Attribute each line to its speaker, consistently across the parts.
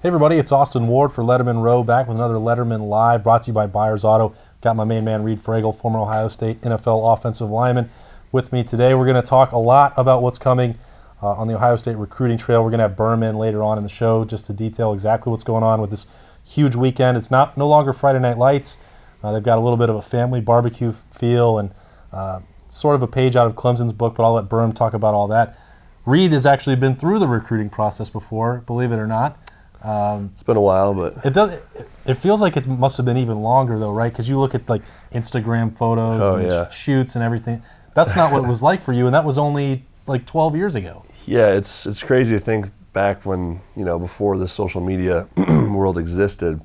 Speaker 1: Hey everybody, it's Austin Ward for Lettermen Row, back with another Lettermen Live, brought to you by Byers Auto. Got my main man, Reid Fragel, former Ohio State NFL offensive lineman, with me today. We're going to talk a lot about what's coming on the Ohio State recruiting trail. We're going to have Berman later on in the show just to detail exactly what's going on with this huge weekend. It's no longer Friday Night Lights. They've got a little bit of a family barbecue feel and sort of a page out of Clemson's book, but I'll let Berman talk about all that. Reid has actually been through the recruiting process before, believe it or not.
Speaker 2: It's been a while, but
Speaker 1: it feels like it must have been even longer though, right? Because you look at like Instagram photos and shoots and everything. That's not what it was like for you, and that was only like 12 years ago.
Speaker 2: Yeah, it's crazy to think back when, before the social media world existed,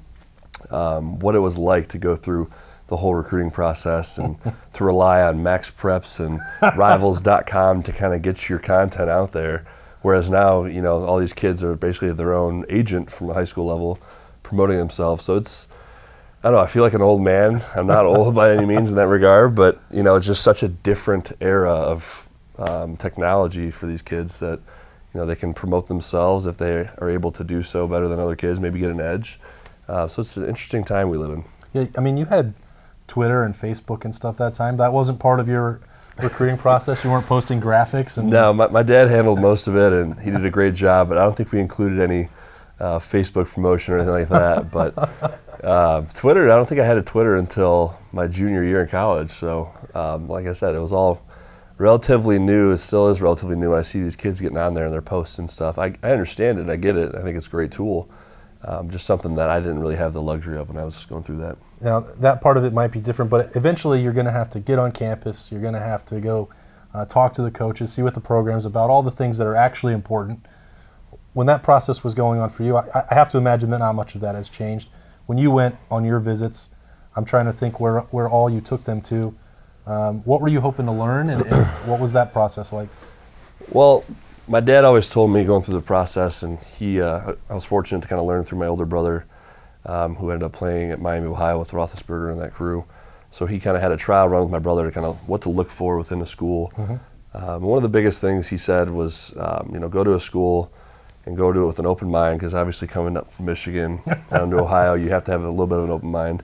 Speaker 2: what it was like to go through the whole recruiting process and to rely on Max Preps and Rivals.com to kind of get your content out there. Whereas now, all these kids are basically their own agent from the high school level promoting themselves. So I don't know, I feel like an old man. I'm not old by any means in that regard, but, it's just such a different era of technology for these kids that, they can promote themselves if they are able to do so better than other kids, maybe get an edge. So it's an interesting time we live in.
Speaker 1: Yeah, I mean, you had Twitter and Facebook and stuff that time. That wasn't part of your recruiting process? You weren't posting graphics?
Speaker 2: No, my dad handled most of it, and he did a great job, but I don't think we included any Facebook promotion or anything like that. But Twitter, I don't think I had a Twitter until my junior year in college. So like I said, it was all relatively new. It still is relatively new. I see these kids getting on there and they're posting stuff. I understand it. I get it. I think it's a great tool. Just something that I didn't really have the luxury of when I was going through that.
Speaker 1: Now, that part of it might be different, but eventually you're going to have to get on campus. You're going to have to go talk to the coaches, see what the program's about, all the things that are actually important. When that process was going on for you, I have to imagine that not much of that has changed. When you went on your visits, I'm trying to think where all you took them to. What were you hoping to learn, and what was that process like?
Speaker 2: Well, my dad always told me going through the process, and I was fortunate to kind of learn through my older brother, who ended up playing at Miami, Ohio with Roethlisberger and that crew. So he kind of had a trial run with my brother to kind of what to look for within a school. Mm-hmm. One of the biggest things he said was, go to a school and go to it with an open mind, because obviously coming up from Michigan down to Ohio, you have to have a little bit of an open mind.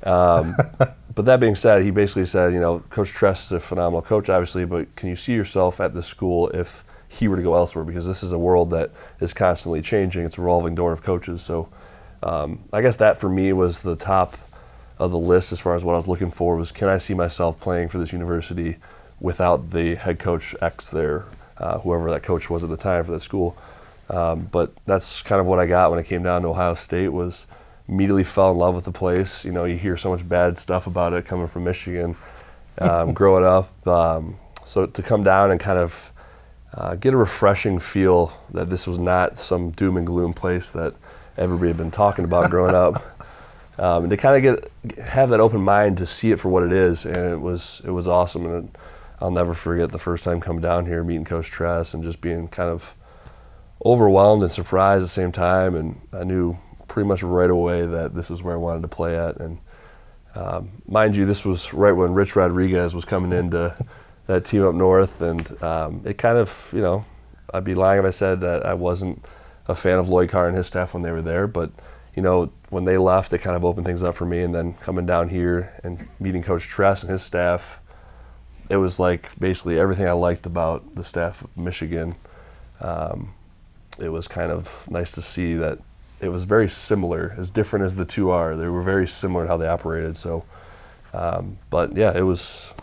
Speaker 2: But that being said, he basically said, Coach Tress is a phenomenal coach, obviously, but can you see yourself at this school if he were to go elsewhere? Because this is a world that is constantly changing. It's a revolving door of coaches. So I guess that for me was the top of the list as far as what I was looking for was, can I see myself playing for this university without the head coach X there, whoever that coach was at the time for that school. But that's kind of what I got when I came down to Ohio State, was immediately fell in love with the place. You hear so much bad stuff about it coming from Michigan growing up. So to come down and kind of get a refreshing feel that this was not some doom and gloom place that everybody had been talking about growing up, and to kind of have that open mind to see it for what it is, and it was awesome. And I'll never forget the first time coming down here, meeting Coach Tress, and just being kind of overwhelmed and surprised at the same time. And I knew pretty much right away that this is where I wanted to play at. And mind you, this was right when Rich Rodriguez was coming into that team up north, and it kind of, I'd be lying if I said that I wasn't a fan of Lloyd Carr and his staff when they were there, but when they left, it kind of opened things up for me. And then coming down here and meeting Coach Tress and his staff, it was like basically everything I liked about the staff of Michigan. It was kind of nice to see that it was very similar, as different as the two are. They were very similar in how they operated. So, but yeah, it was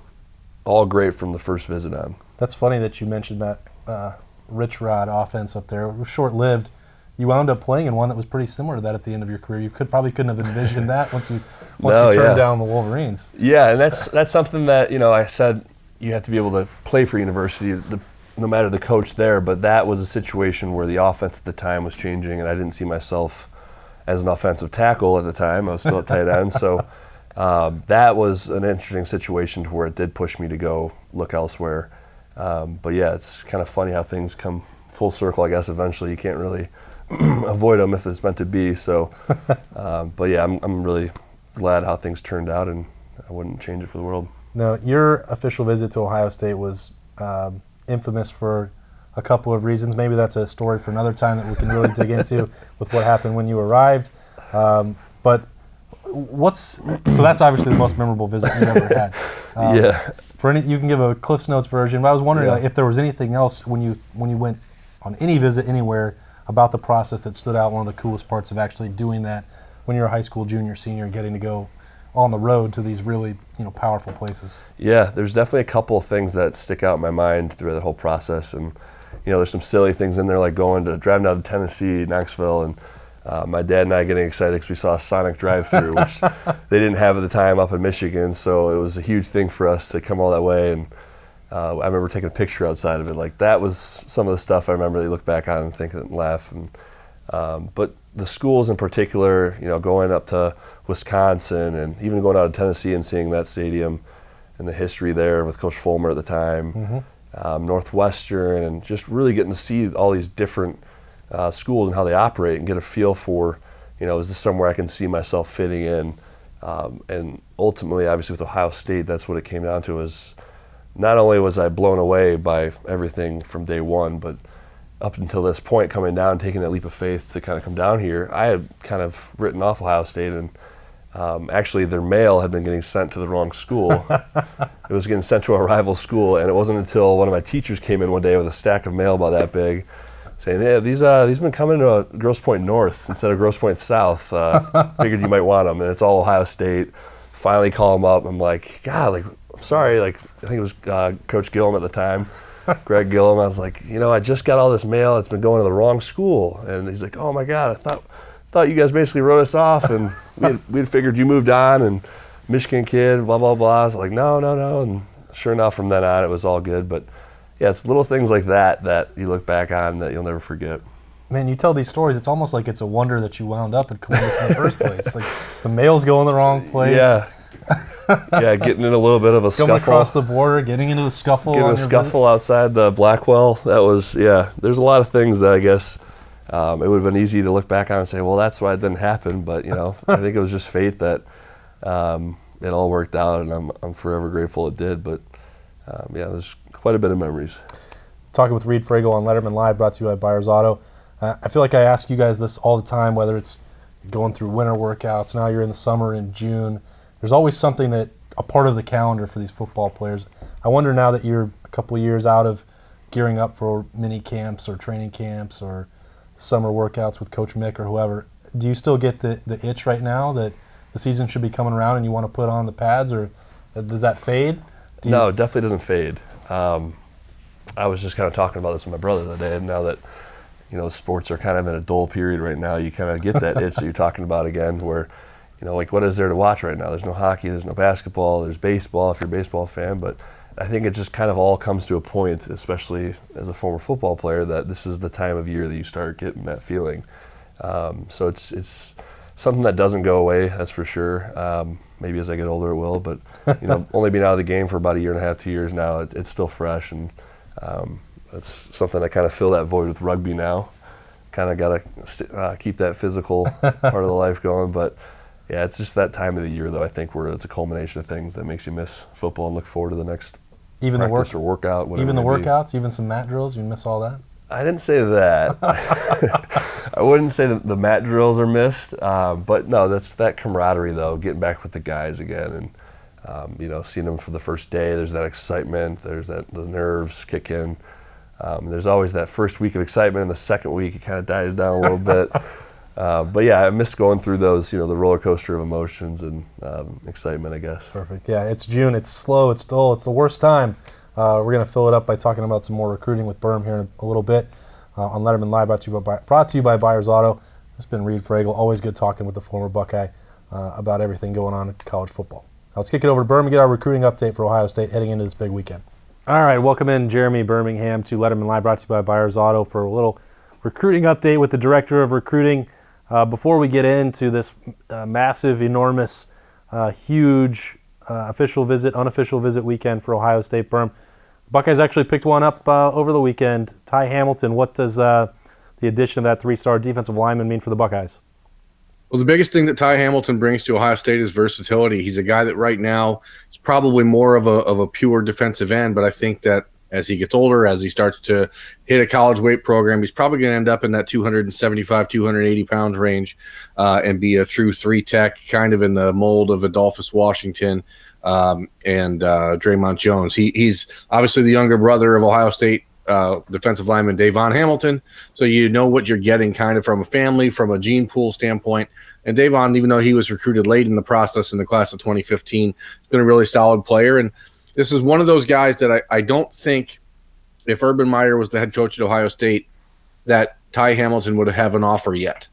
Speaker 2: all great from the first visit on.
Speaker 1: That's funny that you mentioned that Rich Rod offense up there. It was short-lived. You wound up playing in one that was pretty similar to that at the end of your career. You probably couldn't have envisioned that once you turned down the Wolverines.
Speaker 2: Yeah, and that's something that I said you have to be able to play for university, no matter the coach there. But that was a situation where the offense at the time was changing, and I didn't see myself as an offensive tackle at the time. I was still at tight end, so that was an interesting situation to where it did push me to go look elsewhere. But yeah, it's kind of funny how things come full circle, I guess. Eventually you can't really avoid them if it's meant to be. So, but yeah, I'm really glad how things turned out, and I wouldn't change it for the world.
Speaker 1: Now, your official visit to Ohio State was infamous for a couple of reasons. Maybe that's a story for another time that we can really dig into with what happened when you arrived. But so that's obviously the most memorable visit you ever had.
Speaker 2: Yeah.
Speaker 1: You can give a Cliff's Notes version, but I was wondering
Speaker 2: Yeah.
Speaker 1: if there was anything else when you went on any visit anywhere about the process that stood out. One of the coolest parts of actually doing that when you're a high school junior, senior, getting to go on the road to these really powerful places.
Speaker 2: Yeah, there's definitely a couple of things that stick out in my mind through the whole process, and there's some silly things in there like driving down to Tennessee, Knoxville, and my dad and I getting excited because we saw a Sonic drive-through, which they didn't have at the time up in Michigan, so it was a huge thing for us to come all that way. And I remember taking a picture outside of it. Like, that was some of the stuff I remember that you look back on and think and laugh. And but the schools in particular, going up to Wisconsin and even going out to Tennessee and seeing that stadium and the history there with Coach Fulmer at the time, Northwestern, and just really getting to see all these different schools and how they operate and get a feel for, is this somewhere I can see myself fitting in? And ultimately, obviously with Ohio State, that's what it came down to. Is not only was I blown away by everything from day one, but up until this point, coming down, taking that leap of faith to kind of come down here, I had kind of written off Ohio State, and actually their mail had been getting sent to the wrong school. It was getting sent to a rival school, and it wasn't until one of my teachers came in one day with a stack of mail about that big, saying, "Yeah, these been coming to Grosse Pointe North instead of Grosse Pointe South. Figured you might want them, and it's all Ohio State." Finally call them up. I'm like, God, I'm sorry. I think it was Coach Gillum at the time, Greg Gillum. I was like, I just got all this mail. It's been going to the wrong school. And he's like, "Oh my God, I thought you guys basically wrote us off, and we'd figured you moved on, and Michigan kid, blah blah blah." I was like, no. And sure enough, from then on, it was all good. But yeah, it's little things like that you look back on that you'll never forget.
Speaker 1: Man, you tell these stories, it's almost like it's a wonder that you wound up at Columbus in the first place. Like, the mail's going the wrong place.
Speaker 2: Yeah. Yeah, getting in a little bit of a scuffle.
Speaker 1: Going across the border, getting into a scuffle.
Speaker 2: Getting a scuffle outside the Blackwell. That was, there's a lot of things that I guess it would have been easy to look back on and say, well, that's why it didn't happen. But, I think it was just fate that it all worked out, and I'm forever grateful it did. But, there's quite a bit of memories.
Speaker 1: Talking with Reid Fragel on Lettermen Live, brought to you by Byers Auto. I feel like I ask you guys this all the time, whether it's going through winter workouts, now you're in the summer in June. There's always something that a part of the calendar for these football players. I wonder now that you're a couple of years out of gearing up for mini camps or training camps or summer workouts with Coach Mick or whoever, do you still get the itch right now that the season should be coming around and you want to put on the pads, or does that fade?
Speaker 2: No, it definitely doesn't fade. I was just kind of talking about this with my brother the other day, and now that sports are kind of in a dull period right now, you kind of get that itch that you're talking about again, where what is there to watch right now? There's no hockey, there's no basketball, there's baseball if you're a baseball fan, but I think it just kind of all comes to a point, especially as a former football player, that this is the time of year that you start getting that feeling. So it's something that doesn't go away, that's for sure. Maybe as I get older it will, but only being out of the game for about a year and a half, 2 years now, it's still fresh, and that's something I kind of fill that void with rugby now. Kind of got to keep that physical part of the life going, but yeah, it's just that time of the year, though, I think, where it's a culmination of things that makes you miss football and look forward to the next practice or workout.
Speaker 1: Even the workouts, even some mat drills, you miss all that?
Speaker 2: I didn't say that. I wouldn't say that the mat drills are missed, but no, that's that camaraderie, though, getting back with the guys again and, seeing them for the first day. There's that excitement. There's the nerves kick in. There's always that first week of excitement, and the second week it kind of dies down a little bit. But yeah, I miss going through those, the roller coaster of emotions and excitement, I guess.
Speaker 1: Perfect. Yeah, it's June. It's slow. It's dull. It's the worst time. We're going to fill it up by talking about some more recruiting with Birm here in a little bit on Lettermen Live, brought to you by Byers Auto. This has been Reid Fragel. Always good talking with the former Buckeye about everything going on in college football. Now let's kick it over to Birm and get our recruiting update for Ohio State heading into this big weekend. All right, welcome in Jeremy Birmingham to Lettermen Live, brought to you by Byers Auto for a little recruiting update with the Director of Recruiting. Before we get into this massive, enormous, huge official visit, unofficial visit weekend for Ohio State, Birm, Buckeyes actually picked one up over the weekend. Ty Hamilton, what does the addition of that three-star defensive lineman mean for the Buckeyes?
Speaker 3: Well, the biggest thing that Ty Hamilton brings to Ohio State is versatility. He's a guy that right now is probably more of a pure defensive end, but I think that as he gets older, as he starts to hit a college weight program. He's probably going to end up in that 275, 280 pounds range and be a true 3-tech, kind of in the mold of Adolphus Washington and Draymond Jones. He's obviously the younger brother of Ohio State defensive lineman Davon Hamilton, so you know what you're getting kind of from a family, from a gene pool standpoint. And Davon, even though he was recruited late in the process in the class of 2015, has been a really solid player. And this is one of those guys that I don't think, if Urban Meyer was the head coach at Ohio State, that Ty Hamilton would have an offer yet.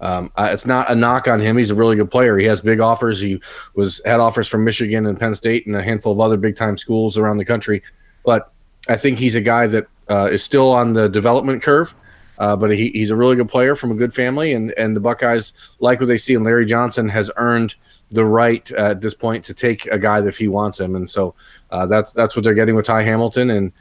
Speaker 3: It's not a knock on him. He's a really good player. He has big offers. He had offers from Michigan and Penn State and a handful of other big-time schools around the country. But I think he's a guy that is still on the development curve, but he's a really good player from a good family, and the Buckeyes like what they see. And Larry Johnson has earned the right at this point to take a guy if he wants him, and so that's what they're getting with Ty Hamilton. And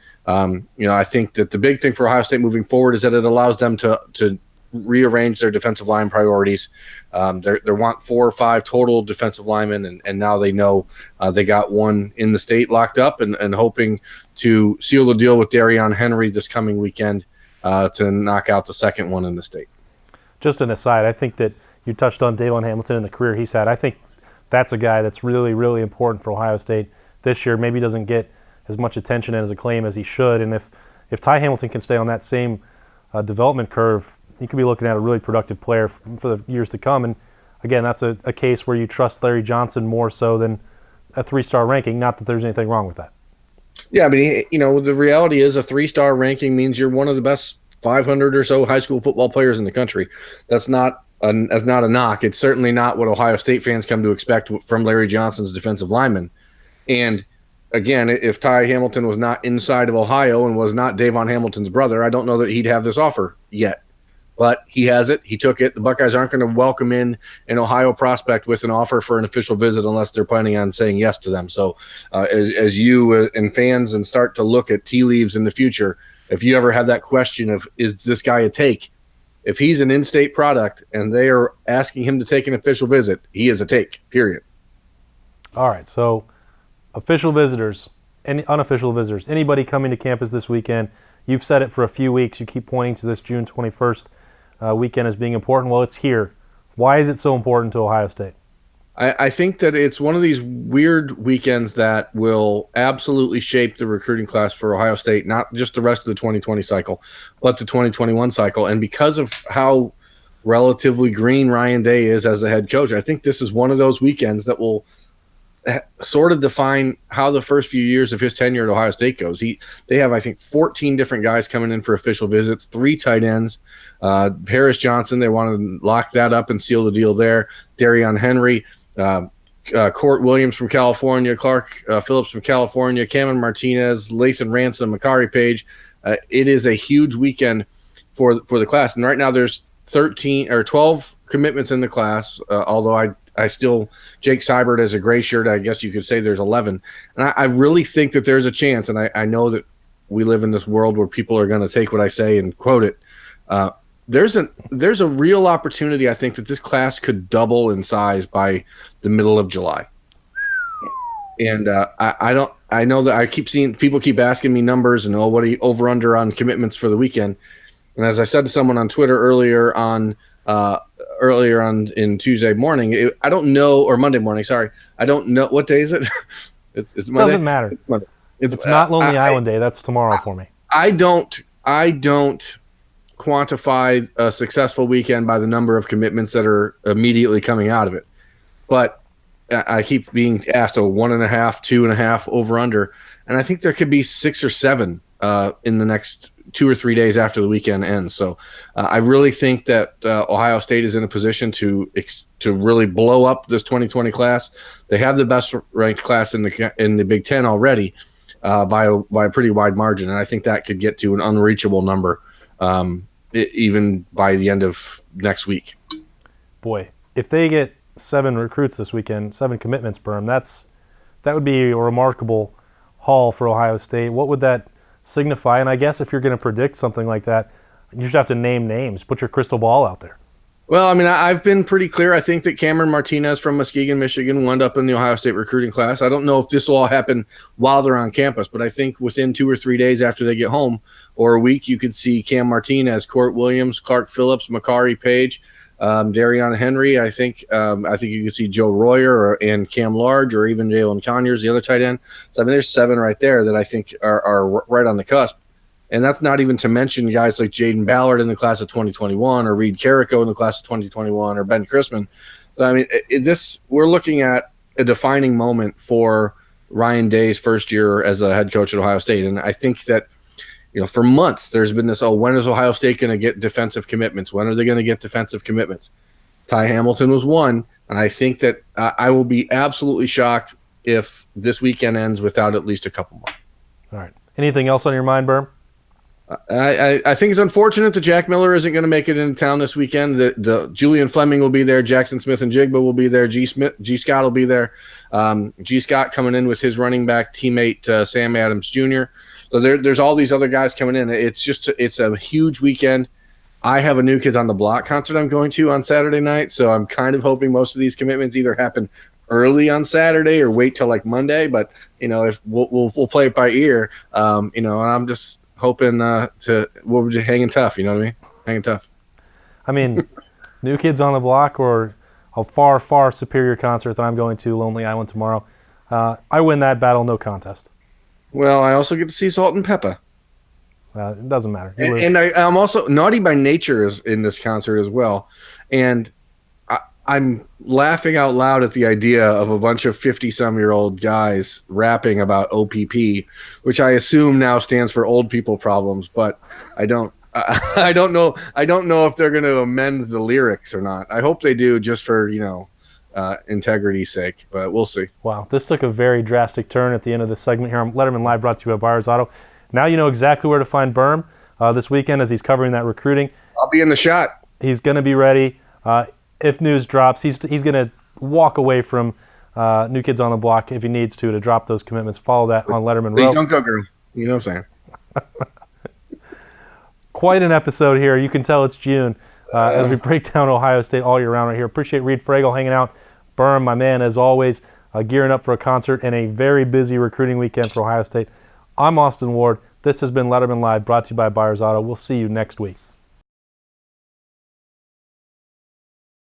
Speaker 3: I think that the big thing for Ohio State moving forward is that it allows them to rearrange their defensive line priorities. They want 4 or 5 total defensive linemen, and now they know they got one in the state locked up, and hoping to seal the deal with Darion Henry this coming weekend to knock out the second one in the state.
Speaker 1: Just an aside, I think that you touched on Davon Hamilton and the career he's had. I think that's a guy that's really, really important for Ohio State this year. Maybe doesn't get as much attention and as acclaim as he should, and if Ty Hamilton can stay on that same development curve, he could be looking at a really productive player for the years to come. And again, that's a case where you trust Larry Johnson more so than a 3-star ranking. Not that there's anything wrong with that.
Speaker 3: Yeah, I mean, the reality is a 3-star ranking means you're one of the best 500 or so high school football players in the country. That's not a knock. It's certainly not what Ohio State fans come to expect from Larry Johnson's defensive lineman. And again, if Ty Hamilton was not inside of Ohio and was not Davon Hamilton's brother, I don't know that he'd have this offer yet. But he has it. He took it. The Buckeyes aren't going to welcome in an Ohio prospect with an offer for an official visit unless they're planning on saying yes to them. So as you and fans and start to look at tea leaves in the future, if you ever have that question of, is this guy a take? If he's an in-state product and they are asking him to take an official visit, he is a take, period.
Speaker 1: All right, so official visitors, any unofficial visitors, anybody coming to campus this weekend, you've said it for a few weeks. You keep pointing to this June 21st weekend as being important. Well, it's here. Why is it so important to Ohio State?
Speaker 3: I think that it's one of these weird weekends that will absolutely shape the recruiting class for Ohio State, not just the rest of the 2020 cycle, but the 2021 cycle. And because of how relatively green Ryan Day is as a head coach, I think this is one of those weekends that will sort of define how the first few years of his tenure at Ohio State goes. They have, I think, 14 different guys coming in for official visits, 3 tight ends. Paris Johnson, they want to lock that up and seal the deal there. Darion Henry, Court Williams from California, Clark Phillips from California, Cameron Martinez, Lathan Ransom, Makari Page. It is a huge weekend for the class. And right now there's 12 commitments in the class, although I still, Jake Seibert as a gray shirt, I guess you could say there's 11. And I really think that there's a chance, and I know that we live in this world where people are going to take what I say and quote it. There's a real opportunity, I think, that this class could double in size by the middle of July. And I know that I keep seeing people keep asking me numbers and what are you over under on commitments for the weekend. And as I said to someone on Twitter earlier on in Tuesday morning, I don't know, or Monday morning, sorry, I don't know what day is it. It's Monday.
Speaker 1: Doesn't matter.
Speaker 3: It's Monday.
Speaker 1: It's not Lonely Island Day. That's tomorrow for me.
Speaker 3: I don't quantify a successful weekend by the number of commitments that are immediately coming out of it, but I keep being asked a 1.5, 2.5 over under, and I think there could be 6 or 7 in the next 2 or 3 days after the weekend ends. So I really think that Ohio State is in a position to really blow up this 2020 class. They have the best ranked class in the Big Ten already by a pretty wide margin, and I think that could get to an unreachable number even by the end of next week.
Speaker 1: Boy, if they get 7 recruits this weekend, 7 commitments, Berm, that would be a remarkable haul for Ohio State. What would that signify? And I guess if you're going to predict something like that, you should have to name names. Put your crystal ball out there.
Speaker 3: Well, I mean, I've been pretty clear. I think that Cameron Martinez from Muskegon, Michigan, wound up in the Ohio State recruiting class. I don't know if this will all happen while they're on campus, but I think within 2 or 3 days after they get home or a week, you could see Cam Martinez, Court Williams, Clark Phillips, Makari Page, Darion Henry. I think you could see Joe Royer and Cam Large, or even Jalen Conyers, the other tight end. So, I mean, there's 7 right there that I think are right on the cusp. And that's not even to mention guys like Jaden Ballard in the class of 2021, or Reid Carrico in the class of 2021, or Ben Chrisman. I mean, we're looking at a defining moment for Ryan Day's first year as a head coach at Ohio State. And I think that, for months there's been this, when is Ohio State going to get defensive commitments? When are they going to get defensive commitments? Ty Hamilton was one, and I think that I will be absolutely shocked if this weekend ends without at least a couple more.
Speaker 1: All right. Anything else on your mind, Berm?
Speaker 3: I think it's unfortunate that Jack Miller isn't going to make it into town this weekend. The Julian Fleming will be there. Jackson Smith and Jigba will be there. G. Scott will be there. G. Scott coming in with his running back teammate Sam Adams Jr. So there's all these other guys coming in. It's a huge weekend. I have a New Kids on the Block concert I'm going to on Saturday night, so I'm kind of hoping most of these commitments either happen early on Saturday or wait till like Monday. But if we'll play it by ear, and I'm just hoping we're just hanging tough, you know what I mean? Hanging tough.
Speaker 1: I mean, New Kids on the Block or a far, far superior concert that I'm going to, Lonely Island, tomorrow. I win that battle, no contest.
Speaker 3: Well, I also get to see Salt and Peppa.
Speaker 1: It doesn't matter.
Speaker 3: And I'm also Naughty by Nature is in this concert as well. And I'm laughing out loud at the idea of a bunch of 50-some-year-old guys rapping about OPP, which I assume now stands for old people problems, but I don't know if they're going to amend the lyrics or not. I hope they do, just for, integrity's sake, but we'll see.
Speaker 1: Wow, this took a very drastic turn at the end of this segment here on Lettermen Live, brought to you by Byers Auto. Now you know exactly where to find Berm this weekend as he's covering that recruiting.
Speaker 3: I'll be in the shot.
Speaker 1: He's going to be ready. If news drops, he's going to walk away from New Kids on the Block if he needs to drop those commitments. Follow that on Lettermen Row.
Speaker 3: Please don't go, girl. You know what I'm saying.
Speaker 1: Quite an episode here. You can tell it's June as we break down Ohio State all year round right here. Appreciate Reid Fragel hanging out. Berm, my man, as always, gearing up for a concert and a very busy recruiting weekend for Ohio State. I'm Austin Ward. This has been Lettermen Live, brought to you by Byers Auto. We'll see you next week.